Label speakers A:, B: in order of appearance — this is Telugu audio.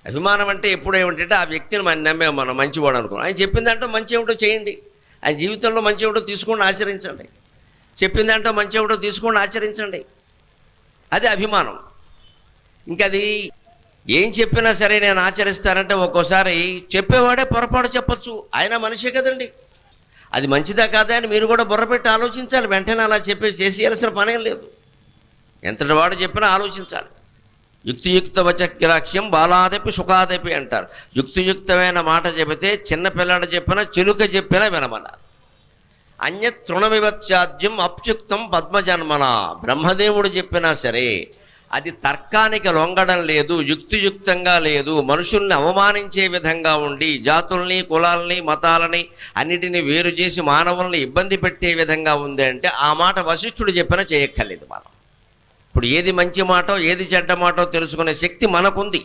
A: అభిమానం అంటే ఎప్పుడు ఏమిటంటే ఆ వ్యక్తిని మనం మంచివాడు అనుకున్నాం. ఆయన చెప్పిన దాంట్లో మంచి ఏమిటో చేయండి, ఆయన జీవితంలో మంచి ఏమిటో తీసుకోండి, ఆచరించండి. చెప్పిన దాంట్లో మంచి ఏమిటో తీసుకోండి, ఆచరించండి. అది అభిమానం. ఇంకా అది ఏం చెప్పినా సరే నేను ఆచరిస్తానంటే ఒక్కోసారి చెప్పేవాడే పొరపాటు చెప్పచ్చు, ఆయన మనిషే కదండి. అది మంచిదా కాదా అని మీరు కూడా బుర్రపెట్టి ఆలోచించాలి. వెంటనే అలా చేసేయాల్సిన పనేం లేదు. ఎంతటి వాడు చెప్పినా ఆలోచించాలి. యుక్తియుక్త వచగ్రాహ్యం బాలాదపి సుఖాదపి అంటారు. యుక్తియుక్తమైన మాట చెబితే చిన్నపిల్లాడు చెప్పినా చిలుక చెప్పినా వినమన్నారు. అన్యత్ తృణవివత్యాద్యం అప్యుక్తం పద్మజన్మన. బ్రహ్మదేవుడు చెప్పినా సరే అది తర్కానికి లొంగడం లేదు, యుక్తియుక్తంగా లేదు, మనుషుల్ని అవమానించే విధంగా ఉండి జాతుల్ని కులాలని మతాలని అన్నిటినీ వేరు చేసి మానవుల్ని ఇబ్బంది పెట్టే విధంగా ఉంది అంటే ఆ మాట వశిష్ఠుడు చెప్పినా చేయక్కర్లేదు. మనం ఇప్పుడు ఏది మంచి మాటో ఏది చెడ్డ మాటో తెలుసుకునే శక్తి మనకుంది.